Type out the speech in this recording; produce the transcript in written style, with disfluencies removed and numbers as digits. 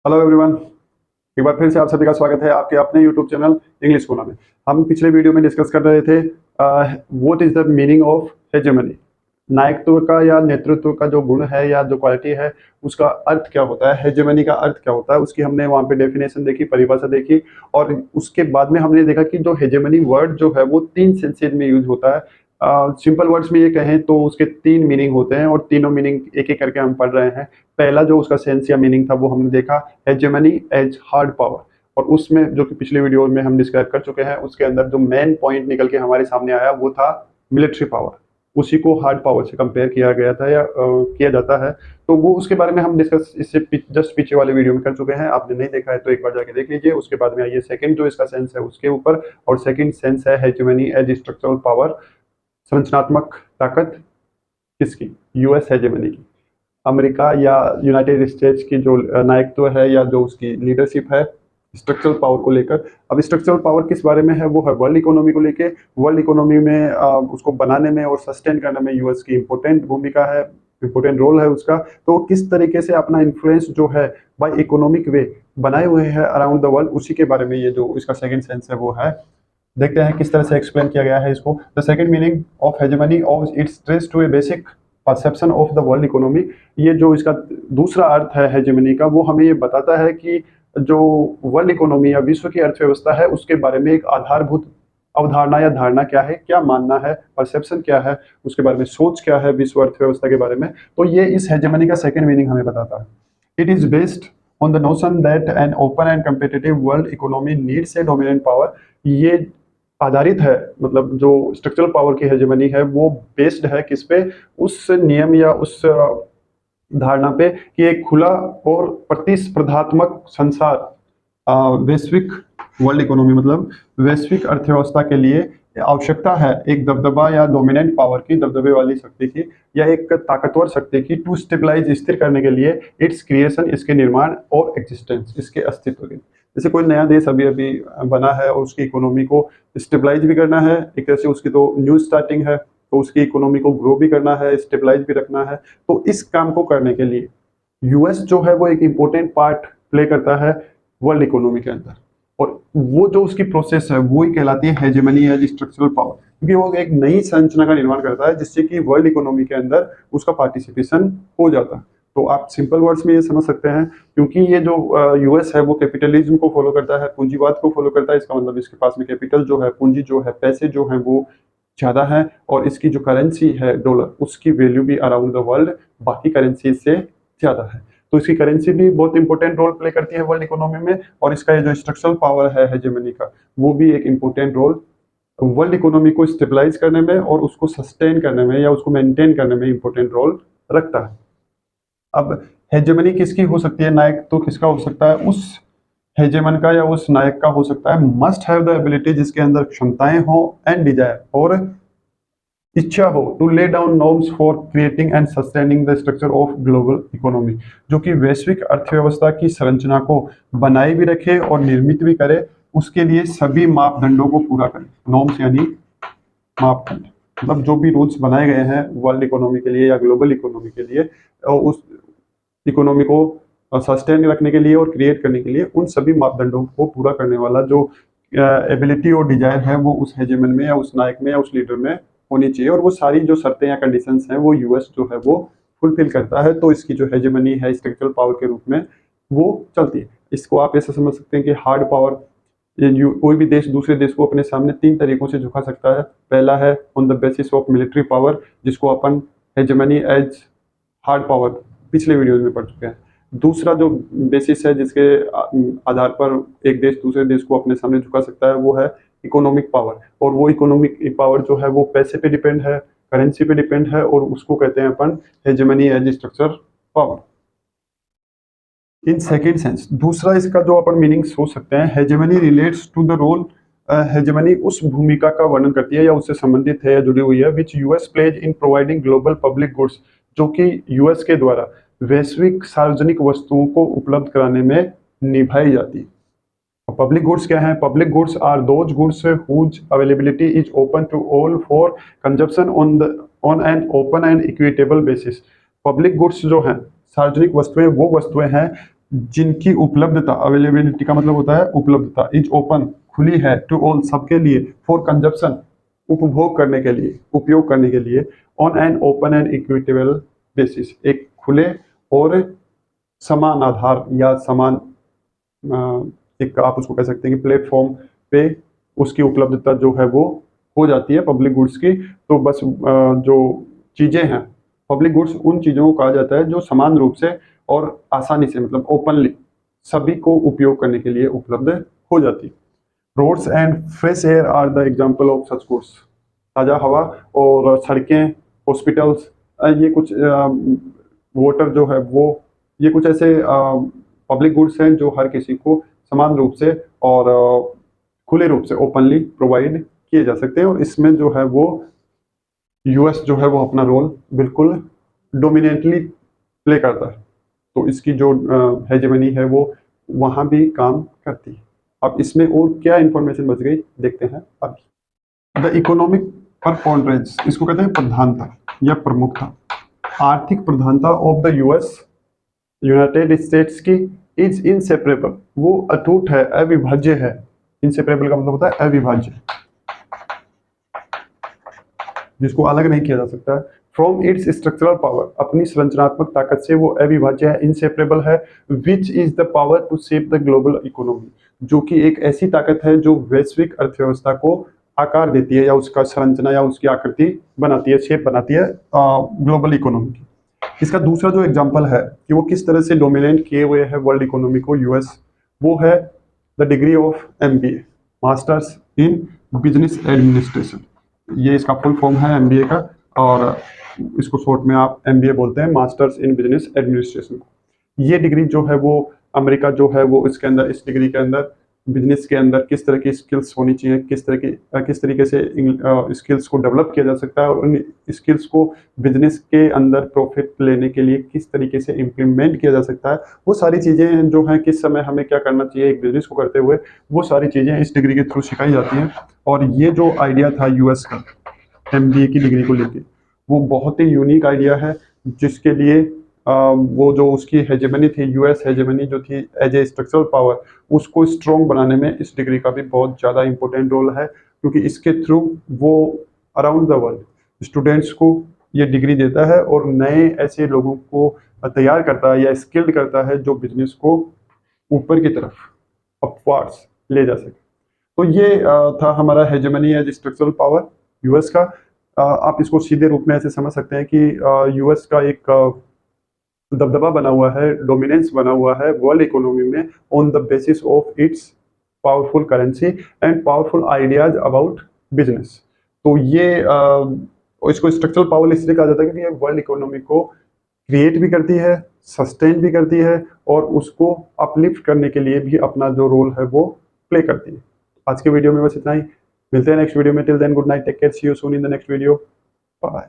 Hello everyone. एक बार फिर से आप सभी का स्वागत है आपके अपने यूट्यूब चैनल इंग्लिश कोना में। हम पिछले वीडियो में डिस्कस कर रहे थे what is the meaning of hegemony. नायकत्व का या नेतृत्व का जो गुण है या जो क्वालिटी है, उसका अर्थ क्या होता है, हेजेमनी का अर्थ क्या होता है, उसकी हमने वहाँ पे डेफिनेशन देखी, परिभाषा देखी। और उसके बाद में हमने देखा कि जो हेजेमनी वर्ड जो है वो 3 सेंसेज में यूज होता है। सिंपल वर्ड्स में ये कहें तो उसके 3 मीनिंग होते हैं और तीनों मीनिंग एक-एक करके हम पढ़ रहे हैं। पहला जो उसका सेंस या मीनिंग था वो हमने देखा, हेजेमनी एज हार्ड पावर। और उसमें जो कि पिछले वीडियो में हम डिस्क्राइब कर चुके हैं, उसके अंदर जो मेन पॉइंट निकल के हमारे सामने आया वो था मिलिट्री पावर। उसी को हार्ड पावर से कंपेयर किया गया था या किया जाता है। तो वो उसके बारे में हम डिस्कस इससे जस्ट पीछे वाले वीडियो में कर चुके हैं। आपने नहीं देखा है तो एक बार जाके देख लीजिए। उसके बाद में आइए सेकंड जो इसका सेंस है उसके ऊपर। और सेकंड सेंस है हेजेमनी एज स्ट्रक्चरल पावर, संरचनात्मक ताकत। किसकी? यूएस हेजेमनी की, अमेरिका या यूनाइटेड स्टेट्स की जो नायकत्व है या जो उसकी लीडरशिप है स्ट्रक्चरल पावर को लेकर। अब स्ट्रक्चरल पावर किस बारे में है? वो है वर्ल्ड इकोनॉमी को लेके। वर्ल्ड इकोनॉमी में उसको बनाने में और सस्टेन करने में यूएस की इंपॉर्टेंट भूमिका है, इंपॉर्टेंट रोल है उसका। तो किस तरीके से अपना इन्फ्लुएंस जो है बाय इकोनॉमिक वे बनाए हुए हैं अराउंड द वर्ल्ड, उसी के बारे में ये जो इसका सेकंड सेंस है वो है। देखते हैं किस तरह से एक्सप्लेन किया गया है इसको। The second meaning of hegemony of it's trace to a basic perception of the world economy. ये जो इसका दूसरा अर्थ है हेजेमनी का, वो हमें ये बताता है कि जो वर्ल्ड इकोनॉमी या विश्व की अर्थव्यवस्था है उसके बारे में एक आधारभूत अवधारणा या धारणा क्या है, क्या मानना है, परसेप्शन क्या है, उसके बारे में सोच क्या है विश्व अर्थव्यवस्था के बारे में। तो ये इस हेजेमनी का सेकंड मीनिंग हमें बताता है। It is based on the notion that N open and competitive world economy needs a dominant power. ये आधारित है, मतलब जो स्ट्रक्चरल पावर की हेजेमनी है वो बेस्ड है किस पे? उस नियम या उस धारणा पे कि एक खुला और प्रतिस्पर्धात्मक संसार, वैश्विक वर्ल्ड इकोनॉमी मतलब वैश्विक अर्थव्यवस्था के लिए आवश्यकता है एक दबदबा या डोमिनेंट पावर की, दबदबे वाली शक्ति की या एक ताकतवर शक्ति की, टू स्टेबलाइज, स्थिर करने के लिए, इट्स क्रिएशन, इसके निर्माण, और एग्जिस्टेंस, इसके अस्तित्व के। जैसे कोई नया देश अभी अभी बना है और उसकी इकोनॉमी को स्टेबलाइज भी करना है, एक तरह से उसकी तो न्यू स्टार्टिंग है, तो उसकी इकोनॉमी को ग्रो भी करना है, स्टेबलाइज भी रखना है। तो इस काम को करने के लिए यूएस जो है वो एक इम्पोर्टेंट पार्ट प्ले करता है वर्ल्ड इकोनॉमी के अंदर। और वो जो उसकी प्रोसेस है वो ही कहलाती है हेजेमनी एज स्ट्रक्चरल पावर, क्योंकि वो एक नई संरचना का निर्माण करता है जिससे कि वर्ल्ड इकोनॉमी के अंदर उसका पार्टिसिपेशन हो जाता है। तो आप सिंपल वर्ड्स में ये समझ सकते हैं, क्योंकि ये जो यूएस है वो कैपिटलिज्म को फॉलो करता है, पूंजीवाद को फॉलो करता है। इसका मतलब इसके पास में कैपिटल जो है, पूंजी जो है, पैसे जो है वो ज़्यादा है। और इसकी जो करेंसी है डॉलर, उसकी वैल्यू भी अराउंड द वर्ल्ड बाकी करेंसी से ज़्यादा है। तो इसकी करेंसी भी बहुत इंपॉर्टेंट रोल प्ले करती है वर्ल्ड इकोनॉमी में। और इसका ये जो स्ट्रक्चरल पावर है हेजेमनी का, वो भी एक इंपॉर्टेंट रोल वर्ल्ड इकोनॉमी को स्टेबलाइज करने में और उसको सस्टेन करने में या उसको मेंटेन करने में इंपॉर्टेंट रोल रखता है। अब हेजेमनी किसकी हो सकती है? नायक तो किसका हो सकता है? उस हेजेमन का या उस नायक का हो सकता है मस्ट हैव द एबिलिटी, जिसके अंदर क्षमताएं हो, एंड डिजायर, और इच्छा हो, to lay down norms for creating and sustaining the structure of global economy, जो कि वैश्विक अर्थव्यवस्था की संरचना को बनाए भी रखे और निर्मित भी करे, उसके लिए सभी मापदंडों को पूरा करे। नॉर्म्स यानी मापदंड, मतलब जो भी रूल्स बनाए गए हैं वर्ल्ड इकोनॉमी के लिए या ग्लोबल इकोनॉमी के लिए, उस इकोनॉमी को सस्टेन रखने के लिए और क्रिएट करने के लिए, उन सभी मापदंडों को पूरा करने वाला जो एबिलिटी और डिजायर है वो उस हेजेमन में या उस नायक में या उस लीडर में होनी चाहिए। और वो सारी जो शर्तें या कंडीशंस हैं वो यूएस जो है वो फुलफिल करता है। तो इसकी जो हेजेमनी है स्ट्रक्चरल पावर के रूप में वो चलती है। इसको आप ऐसे समझ सकते हैं कि हार्ड पावर, कोई भी देश दूसरे देश को अपने सामने 3 तरीकों से झुका सकता है। पहला है on the basis of military power, जिसको अपन हेजेमनी एज हार्ड पावर पिछले वीडियोज में पढ़ चुके हैं। दूसरा जो बेसिस है जिसके आधार पर एक देश दूसरे देश को अपने सामने झुका सकता है वो है इकोनॉमिक पावर। और वो इकोनॉमिक पावर जो है वो पैसे पे डिपेंड है, करेंसी पे डिपेंड है, और उसको कहते हैं अपन hegemony as structure power. In second sense दूसरा इसका जो अपन मीनिंग सोच सकते हैं, hegemony relates to the role, hegemony उस भूमिका का वर्णन करती है या उससे संबंधित है या जुड़ी हुई है, which US plays in providing global public goods, जो कि यूएस के द्वारा वैश्विक सार्वजनिक वस्तुओं को उपलब्ध कराने में निभाई जाती है। पब्लिक गुड्स क्या है? Public goods are those goods whose availability is open to all for consumption on an open and equitable basis. Public goods जो हैं, सार्वजनिक वस्तुएं, वो वस्तुएं हैं जिनकी उपलब्धता, अवेलेबिलिटी का मतलब होता है उपलब्धता, इज ओपन, खुली है, टू ऑल, सबके लिए, फॉर कंजप्शन, उपभोग करने के लिए, उपयोग करने के लिए, on an open and equitable basis, एक खुले और समान आधार या समान एक आप उसको कह सकते हैं कि प्लेटफॉर्म पे उसकी उपलब्धता जो है वो हो जाती है पब्लिक गुड्स की। तो बस जो चीज़ें हैं पब्लिक गुड्स, उन चीज़ों को कहा जाता है जो समान रूप से और आसानी से, मतलब ओपनली सभी को उपयोग करने के लिए उपलब्ध हो जाती है। Roads and fresh air are the example of such goods. ताज़ा हवा और सड़कें, हॉस्पिटल्स, ये कुछ वाटर जो है वो, ये कुछ ऐसे पब्लिक गुड्स हैं जो हर किसी को समान रूप से और खुले रूप से ओपनली प्रोवाइड किए जा सकते हैं। और इसमें जो है वो यूएस जो है वो अपना रोल बिल्कुल डोमिनेटली प्ले करता है। तो इसकी जो हेजेमनी है वो वहाँ भी काम करती है। अब इसमें और क्या इंफॉर्मेशन बच गई देखते हैं अभी। द इकोनॉमिक परपोंड्रेंस, इसको कहते हैं प्रधानता या प्रमुखता, आर्थिक प्रधानता of the US, United states की, इज इनसेपरेबल, वो अटूट है, अविभाज्य है। इनसेपरेबल का मतलब होता है अविभाज्य, जिसको अलग नहीं किया जा सकता है। फ्रॉम इट्स स्ट्रक्चरल पावर, अपनी संरचनात्मक ताकत से वो अविभाज्य है, इनसेपरेबल है। Which is the power to shape the global economy, जो कि एक ऐसी ताकत है जो वैश्विक अर्थव्यवस्था को आकार देती है या उसका संरचना या उसकी आकृति बनाती है, शेप बनाती है ग्लोबल इकोनॉमी की। इसका दूसरा जो एग्जांपल है कि वो किस तरह से डोमिनेट किए हुए है वर्ल्ड इकोनॉमी को यूएस, वो है the degree of MBA, masters in business administration. ये इसका फुल फॉर्म है एमबीए का, और इसको शॉर्ट में आप एमबीए बोलते हैं, मास्टर्स इन बिजनेस एडमिनिस्ट्रेशन को। ये डिग्री जो है वो अमेरिका जो है वो इसके अंदर, इस डिग्री के अंदर बिजनेस के अंदर किस तरह की स्किल्स होनी चाहिए, किस तरीके से स्किल्स को डेवलप किया जा सकता है, और उन स्किल्स को बिजनेस के अंदर प्रॉफिट लेने के लिए किस तरीके से इम्प्लीमेंट किया जा सकता है, वो सारी चीज़ें जो हैं, किस समय हमें क्या करना चाहिए एक बिजनेस को करते हुए, वो सारी चीज़ें इस डिग्री के थ्रू सिखाई जाती हैं। और ये जो आइडिया था यूएस का एमबीए की डिग्री को लेके, वो बहुत ही यूनिक आइडिया है, जिसके लिए वो जो उसकी हेजेमनी थी, यूएस हेजेमनी जो थी एज ए स्ट्रक्चरल पावर, उसको स्ट्रॉन्ग बनाने में इस डिग्री का भी बहुत ज़्यादा इंपॉर्टेंट रोल है, क्योंकि इसके थ्रू वो अराउंड द वर्ल्ड स्टूडेंट्स को ये डिग्री देता है और नए ऐसे लोगों को तैयार करता है या स्किल्ड करता है जो बिजनेस को ऊपर की तरफ, अपवार्ड्स ले जा सके। तो ये था हमारा hegemony as structural power US का। आप इसको सीधे रूप में ऐसे समझ सकते हैं कि यूएस का एक दबदबा बना हुआ है, डोमिनेंस बना हुआ है वर्ल्ड इकोनॉमी में on the basis of its powerful currency and powerful ideas about business. तो ये इसको स्ट्रक्चरल पावर इसलिए कहा जाता है क्योंकि ये वर्ल्ड इकोनॉमी को क्रिएट भी करती है, सस्टेन भी करती है, और उसको अपलिफ्ट करने के लिए भी अपना जो रोल है वो प्ले करती है। आज के वीडियो में बस इतना ही, मिलते हैं नेक्स्ट वीडियो में। Till then good night, take care, see you soon in the next video, bye bye.